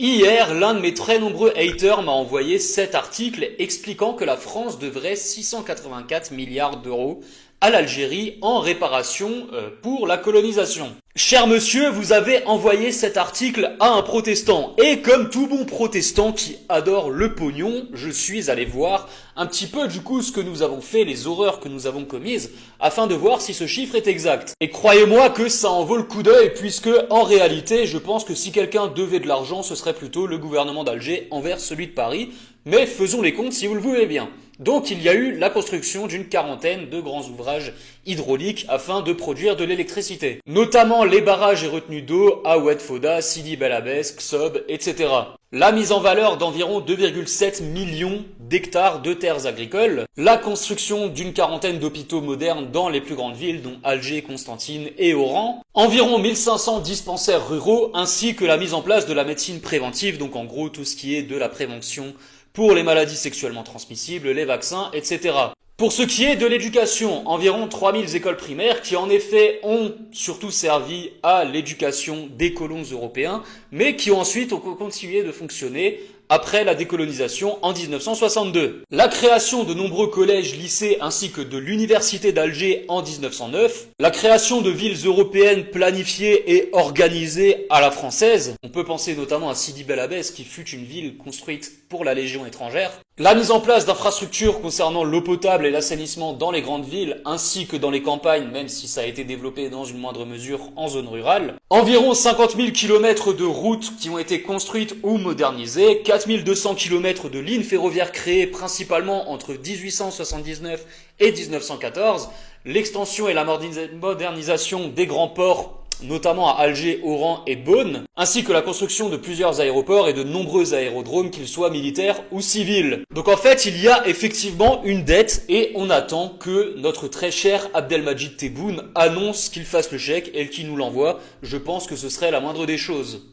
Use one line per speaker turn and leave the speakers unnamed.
Hier, l'un de mes très nombreux haters m'a envoyé cet article expliquant que la France devrait 684 milliards d'euros à l'Algérie en réparation pour la colonisation. Cher monsieur, vous avez envoyé cet article à un protestant. Et comme tout bon protestant qui adore le pognon, je suis allé voir un petit peu du coup ce que nous avons fait, les horreurs que nous avons commises, afin de voir si ce chiffre est exact. Et croyez-moi que ça en vaut le coup d'œil, puisque en réalité, je pense que si quelqu'un devait de l'argent, ce serait plutôt le gouvernement d'Alger envers celui de Paris. Mais faisons les comptes si vous le voulez bien. Donc il y a eu la construction d'une quarantaine de grands ouvrages hydrauliques afin de produire de l'électricité. Notamment les barrages et retenues d'eau à Oued Foda, Sidi Bel Abbès, Ksob, etc. La mise en valeur d'environ 2,7 millions d'hectares de terres agricoles. La construction d'une quarantaine d'hôpitaux modernes dans les plus grandes villes, dont Alger, Constantine et Oran. Environ 1500 dispensaires ruraux, ainsi que la mise en place de la médecine préventive, donc en gros tout ce qui est de la prévention pour les maladies sexuellement transmissibles, les vaccins, etc. Pour ce qui est de l'éducation, environ 3000 écoles primaires qui en effet ont surtout servi à l'éducation des colons européens, mais qui ont ensuite continué de fonctionner après la décolonisation en 1962. La création de nombreux collèges, lycées ainsi que de l'université d'Alger en 1909. La création de villes européennes planifiées et organisées à la française. On peut penser notamment à Sidi Bel Abbès qui fut une ville construite pour la Légion étrangère. La mise en place d'infrastructures concernant l'eau potable et l'assainissement dans les grandes villes ainsi que dans les campagnes, même si ça a été développé dans une moindre mesure en zone rurale. Environ 50 000 km de routes qui ont été construites ou modernisées, 4200 km de lignes ferroviaires créées principalement entre 1879 et 1914, l'extension et la modernisation des grands ports, notamment à Alger, Oran et Beaune, ainsi que la construction de plusieurs aéroports et de nombreux aérodromes, qu'ils soient militaires ou civils. Donc en fait, il y a effectivement une dette et on attend que notre très cher Abdelmadjid Tebboune annonce qu'il fasse le chèque et qu'il nous l'envoie. Je pense que ce serait la moindre des choses.